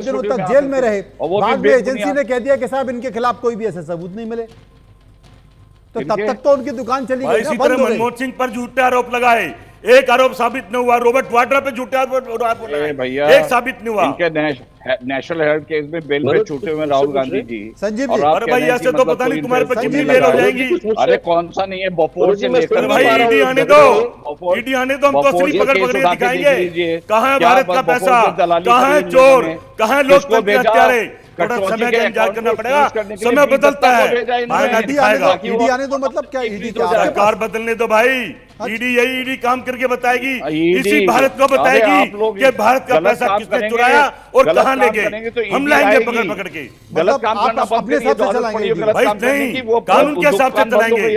दिनों तक जेल में रहे, बाद में एजेंसी ने कह दिया कि साहब इनके खिलाफ कोई भी ऐसे सबूत नहीं मिले, तो तब तक तो उनकी दुकान चली गई। इसी तरह मनमोहन सिंह पर झूठे आरोप लगाए, एक आरोप साबित नहीं हुआ। रॉबर्ट वाड्रा पे झूठे आरोप भैया एक साबित नहीं हुआ। इनके नेशनल हेराल्ड केस में बेल पे छूटे हुए राहुल गांधी जी। संजीव जी, अरे भाई ऐसे तो पता नहीं तुम्हारे पर कितनी बेल हो जाएंगी। अरे कौन सा नहीं है, बपोर से लेकर भाई ईडी आने दो, ईडी आने दो, हम तो असली पकड़ पकड़ के दिखाएंगे। कहाँ है भारत का पैसा, कहाँ है चोर, कहाँ है लोकतंत्र हत्यारे। थोड़ा समय का इंतजार करना पड़ेगा, समय बदलता है। ईडी आने दो मतलब क्या? ईडी सरकार बदलने दो भाई, ईडी यही ईडी काम करके बताएगी, इसी भारत को बताएगी कि भारत का पैसा किसने चुराया और कहाँ ले गए। हम लाएंगे पकड़ पकड़ के। गलत काम करना अपने हिसाब से चलाएंगे भाई, नहीं कानून के हिसाब से चलाएंगे।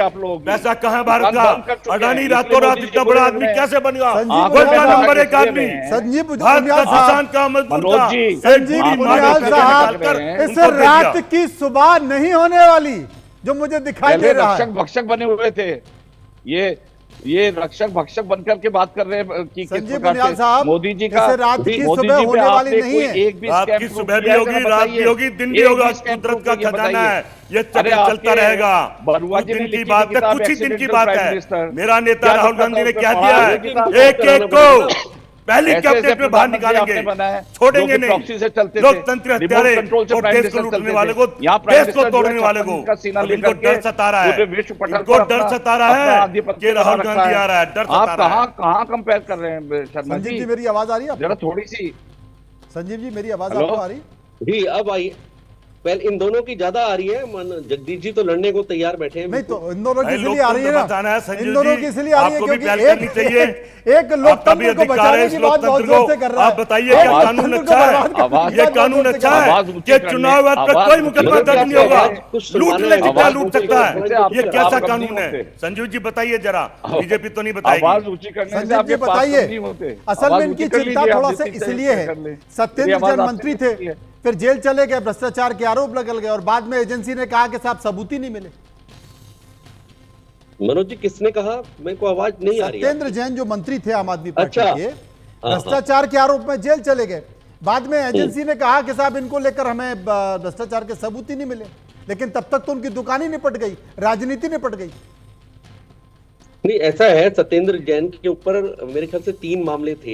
पैसा कहाँ है भारत का? अडानी रातों रात इतना बड़ा आदमी कैसे बनेगा? नंबर एक आदमी संजीव भारत का किसान का मजदूर का। संजीव बुनियाल साहब, इस रात की सुबह नहीं होने वाली जो मुझे दिखाई दे रहा है। रक्षक भक्षक बने हुए थे, ये रक्षक भक्षक बनकर के बात कर रहे हैं कि संजीव बुनियाल साहब, मोदी जी का रात की सुबह होने वाली नहीं है। एक भी आपकी सुबह भी होगी, रात भी होगी, दिन भी होगा। कुदरत का खजाना है, ये चलता रहेगा। कुछ दिन की बात है, कुछ ही दिन की बात है। मेरा नेता राहुल गांधी ने क्या दिया है, एक एक को पहली कैबिनेट में बाहर निकालेंगे, छोड़ेंगे नहीं। लोकतंत्र हत्यारे और देश को लूटने वाले को, देश को तोड़ने वाले को इनको डर सता रहा है, इनको डर सता रहा है कि राहुल गांधी आ रहा है, डर सता रहा है। कहाँ कंपेयर कर रहे हैं शर्मा संजीव जी, मेरी आवाज आ रही है जरा थोड़ी सी? संजीव जी, मेरी आवाज आपको आ रही जी? अब आई। पहले इन दोनों की ज्यादा आ रही है, जगदीश जी तो लड़ने को तैयार बैठे हैं। नहीं तो इन दोनों की इसलिए आ रही है ना, इन दोनों की इसलिए आ रही है क्योंकि एक लोकतंत्र को बचाने की बात बहुत जोर से कर रहा है। आप बताइए क्या कानून अच्छा है? ये कानून अच्छा है कि चुनाव पर कोई मुकदमा दर्ज नहीं होगा, लूटने जितना लूट सकता है? ये कैसा कानून है? संजीव जी बताइए जरा, बीजेपी तो नहीं बताएगी। संजीव जी बताइए, असल में इनकी चिंता थोड़ा सा इसलिए है, सत्येंद्र जैन मंत्री थे, फिर जेल चले गए, भ्रष्टाचार के आरोप लग गए और बाद में एजेंसी ने कहा कि साहब सबूत ही नहीं मिले। मनोज जी किसने कहा? मेरे को आवाज नहीं आ रही है। सत्येंद्र जैन जो मंत्री थे आम आदमी पार्टी के, भ्रष्टाचार के आरोप में जेल चले गए, बाद में एजेंसी ने कहा कि साहब इनको लेकर हमें भ्रष्टाचार के सबूत ही नहीं मिले, लेकिन तब तक तो उनकी दुकान ही निपट गई, राजनीति निपट गई। नहीं, ऐसा है, सत्येंद्र जैन के ऊपर मेरे ख्याल से 3 मामले थे,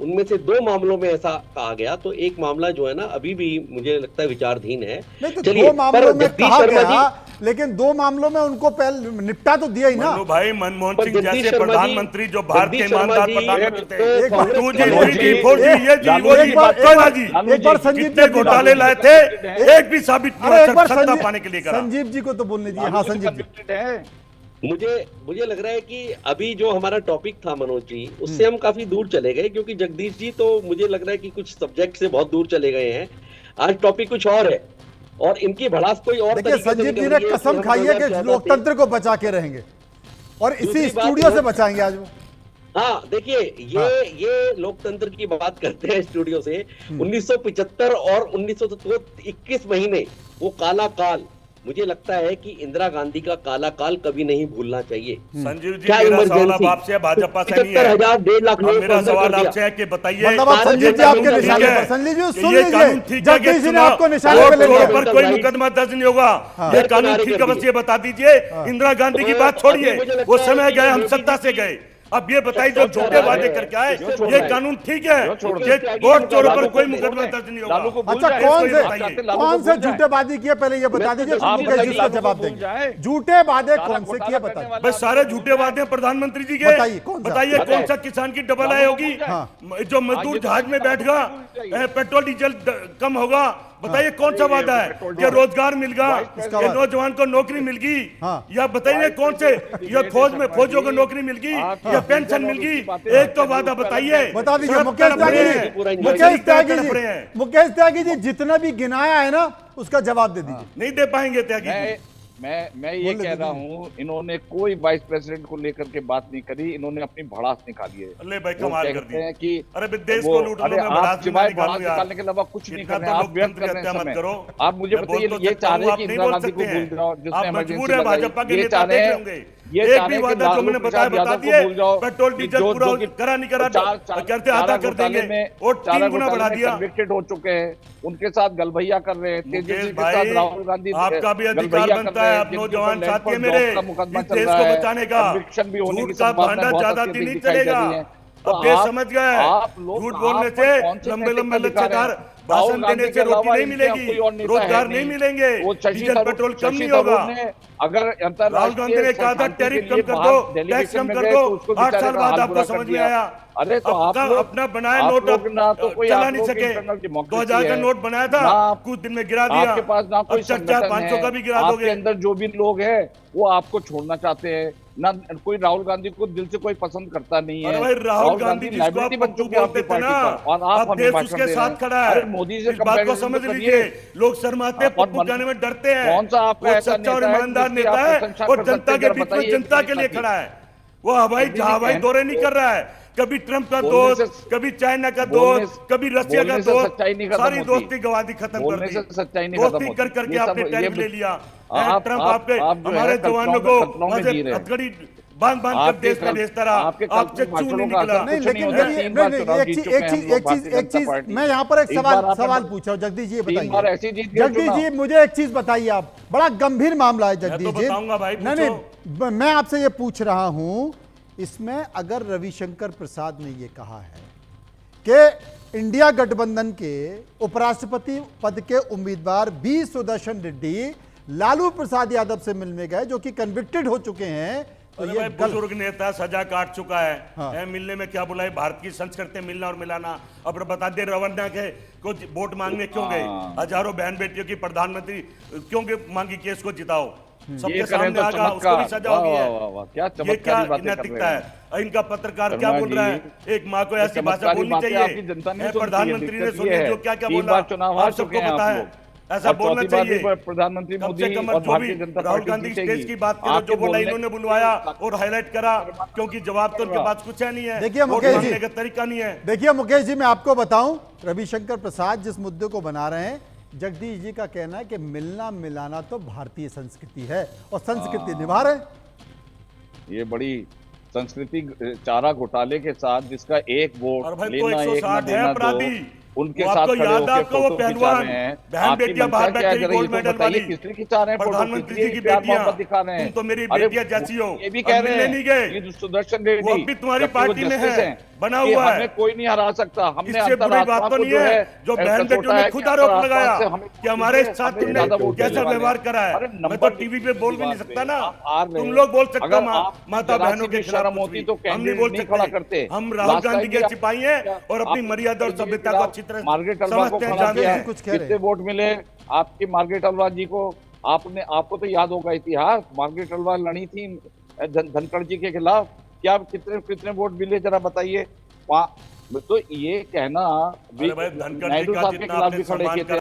उनमें से 2 मामलों में ऐसा कहा गया, तो एक मामला जो है ना अभी भी मुझे लगता है विचाराधीन है। तो 2 मामलों में कहा गया, लेकिन 2 मामलों में उनको पहले निपटा तो दिया ही ना भाई। मनमोहन सिंह जैसे प्रधानमंत्री जो भारत के ईमानदार प्रधानमंत्री थे, एक बार संजीव जी घोटाले लाए थे, एक भी साबित सत्ता पाने के लिए करा। संजीव जी को तो बोलने दिया। हाँ संजीव जी, मुझे लग रहा है कि अभी जो हमारा टॉपिक था मनोज जी, उससे हम काफी दूर चले गए, क्योंकि जगदीश जी तो मुझे लग रहा है कि कुछ सब्जेक्ट से बहुत दूर चले गए हैं। आज टॉपिक कुछ और है और इनकी भड़ास कोई और। देखिए संजीव जी ने कसम खाई है कि लोकतंत्र को बचा के रहेंगे और इसी स्टूडियो से बचाएंगे आज वो। हाँ देखिए, ये लोकतंत्र की बात करते हैं स्टूडियो से। 1975 और 1921 महीने वो काला काल, मुझे लगता है कि इंदिरा गांधी का काला काल कभी नहीं भूलना चाहिए। संजीव जी, मेरा सवाल अब आपसे भाजपा से नहीं है, 75,000-1.5 लाख लोग। मेरा सवाल आपसे है कि बताइए, संजीव जी आपके निशाने पर, संजीव जी सुन लीजिए, जगदीश जी ने आपको निशाने पे ले लिया, पर कोई मुकदमा दर्ज नहीं होगा, ये कानून ठीक है, बस ये बता दीजिए। इंदिरा गांधी की बात छोड़िए, वो समय गए, हम सत्ता से गए। अब ये बताइए, जो झूठे वादे करके आए, ये कानून ठीक है? वोट चोरों पर कोई मुकदमा दर्ज नहीं होगा। अच्छा, कौन से झूठे वादे किए पहले ये बता दीजिए, मुकेश जी इसका जवाब देंगे। झूठे वादे कौन से किए बता दीजिए। बस सारे झूठे वादे प्रधानमंत्री जी के बताइए, कौन सा किसान की डबल आई होगी, जो मजदूर जहाज में बैठगा, पेट्रोल डीजल कम होगा, बताइए कौन सा वादा है? कि रोजगार मिलेगा, कि नौजवान को नौकरी मिलगी, या बताइए कौन से, या फौज में फौजियों को नौकरी मिलगी, या पेंशन मिलगी? एक तो वादा बताइए, बता दीजिए। मुकेश त्यागी जी जितना भी गिनाया है ना, उसका जवाब दे दीजिए। नहीं दे पाएंगे त्यागी जी। मैं ये कह रहा हूँ, इन्होंने कोई वाइस प्रेसिडेंट को लेकर के बात नहीं करी, इन्होंने अपनी भड़ास निकाली है। अरे भाई कमाल कर दी कि अरे देश को लूट लो, मैं भड़ास निकालने के अलावा कुछ नहीं कर रहे हैं। आप व्यर्थ कर रहे हैं समय। आप मुझे बताइए, ये चाह रहे हैं कि इंदिरा गांधी को भूल जाओ, जिसने इमरजेंसी लगाई, ये चाह रहे हैं ये एक चाह भी रहे हैं कि वादा जो लालू मैंने बताया प्रसाद बता यादव को दिए, भूल जाओ पेट्रोल कि डीजल जो पूरा जो कि करा नहीं करा, कहते आधा कर देंगे और 3 गुना बढ़ा दिया। कन्विक्टेड हो चुके हैं, उनके साथ गलभैया कर रहे हैं, तेजस्वी मुकेश के साथ भाई, राहुल गांधी आपका भी अधिकार गलभैया कर बनता रहे है, हैं, आप जिनके नौजवान ऊपर लैंड साथी पर है मेरे, जॉब का मुकदमा इस चल देश रहा को है, बचाने का। कन्विक्शन भी होने की झूठ का संभावना भांडा बहुत ज्यादा अत्यधिक नहीं दिखाई दे चलेगा। रही है। अब देश समझ गए, आप लोग झूठ कहां बोलने पर से, कौन से लंबे लंबे नैतिकता दिखा रहे लच्छेदार हैं? भाषण राहुल देने गांधी से के रोटी अलावा नहीं इनके यहाँ मिलेगी, कोई और नेता रोजगार है नहीं मिलेंगे, वो डीजल पेट्रोल कम नहीं होगा। अगर राहुल गांधी ने कहा था टैरिफ कम कर दो, टैक्स कम कर दो, 8 साल बाद आपको समझ में आया। अरे तो आप लोग अपना बनाया नोट ना तो कोई चला नहीं सके, 2000 का नोट बनाया था, कुछ दिन में गिरा दिया। आपके पास ना कोई 500 का भी गिरा दोगे। आपके अंदर जो भी लोग हैं वो आपको छोड़ना चाहते हैं ना, कोई राहुल गांधी को दिल से कोई पसंद करता नहीं है। भाई राहुल गांधी जिसको आप लाइबिलिटी बन चुके हैं आपकी बोलते थे पार्टी ना, पर, और आप अब हमें देश भाषण उसके दे साथ रहे खड़ा हैं। है। अरे मोदी से इस बात को समझ लीजिए, लोग शर्माते हैं, पप्पू कहने में डरते हैं। कौन सा आपका वो ऐसा सच्चा और नेता है ईमानदार जिसकी नेता आप है प्रशंसा और कर जनता सकते हैं? के जरा बीच में बताइए जनता एक के लिए मिनट खड़ा है। वो हवाई मोदी जी दौरे नहीं कर रहा है, कभी ट्रंप का बोलने दोस्त, से- कभी चाइना का बोलने दोस्त, कभी रशिया का बोलने से दोस्त, सच्चाई नहीं खत्म सारी होती। दोस्ती गवादी खत्म कर बोलने दी। से सच्चाई नहीं खत्म दोस्ती होती। कर करके ये सब- आपने टैरिफ ये- ले लिया। आप- ट्रंप आप- आपके आप जो है हमारे जवानों को कल्पनाओं में जी रहे हैं। हथकड़ी बांध बांध कर देश में भेजता रहा, आपसे चू नहीं निकला। नहीं, लेकिन एक चीज मैं यहाँ पर एक सवाल पूछ रहा हूँ। जगदीश जी बताइए, जगदीश जी मुझे एक चीज बताइए, आप बड़ा गंभीर मामला है जगदीश जी। बताऊंगा भाई, नहीं, मैं आपसे ये पूछ रहा हूँ, इसमें अगर रविशंकर प्रसाद ने ये कहा है कि इंडिया गठबंधन के उपराष्ट्रपति पद के उम्मीदवार बी सुदर्शन रेड्डी लालू प्रसाद यादव से मिलने गए जो कि कन्विक्टेड हो चुके हैं, तो ये बुजुर्ग नेता सजा काट चुका है। हाँ। मिलने में क्या बुलाई, भारत की संस्कृति मिलना और मिलाना। अब बता दे, रवन्ना के को वोट मांगने क्यों गए? हजारों बहन बेटियों की प्रधानमंत्री क्यों मांगी कि इसको जिताओ? सबके सामने आगा, उसको भी सजा होगी है। ये क्या नैतिकता है? इनका पत्रकार क्या बोल रहा है? एक माँ को ऐसी भाषा बोलनी चाहिए? प्रधानमंत्री ने सुनिए जो क्या क्या बोला, आप सबको पता है, ऐसा बोलना चाहिए। प्रधानमंत्री मोदी कम से कम और जो भारतीय भी जनता राहुल पार्टी गांधी जीतेगी। स्टेज की बात करो, जो बोला इन्होंने बुलवाया और हाईलाइट करा, क्योंकि जवाब तो उनके पास कुछ है नहीं है। देखिए मुकेश जी, का तरीका नहीं है। देखिए मुकेश जी, मैं आपको बताऊं, रविशंकर प्रसाद जिस मुद्दे को बना रहे हैं, जगदीश जी का कहना है कि मिलना मिलाना तो भारतीय संस्कृति है और संस्कृति निभा रहे हैं। ये बड़ी संस्कृति चारा घोटाले के साथ जिसका एक वोट लेना एक न देना दो, उनके साथ खड़े होकर फोटो खिंचा रहे हैं। बहन बेटियां बाहर बैठ रही गोल्ड मेडल वाली, किसलिए खिंचा रहे हैं? प्रधानमंत्री जी की प्यार बेटियां, मोहब्बत दिखा रहे हैं। तुम तो मेरी अरे बेटियां जैसी हो, ये भी कह रहे हैं नहीं गए, कि सुदर्शन रेड्डी वो भी तुम्हारी जबकि वो पार्टी में justice है, बना कि हुआ है। हमें कोई नहीं हरा सकता। हमने इससे बुरी बात तो नहीं है जो बहन बेटियों ने खुद आरोप लगाया कि हमारे साथ तुमने कैसा व्यवहार करा है। मैं तो टीवी पे बोल भी नहीं सकता ना, तुम लोग बोल सकते हो माता बहनों के खिलाफ कुछ भी, हम नहीं बोल सकते। हम राहुल गांधी के सिपाही हैं और अपनी मर्यादा और सभ्यता को अच्छी तरह समझते हैं, जानते हैं। कितने वोट मिले आपकी मार्गरेट अल्वा जी को? आपको तो याद होगा इतिहास, मार्गरेट अल्वा लड़ी थी धनखड़ जी के खिलाफ, क्या कितने वोट मिले जरा बताइए। तो ये कहना नायडू साहब के खिलाफ भी खड़े किए थे।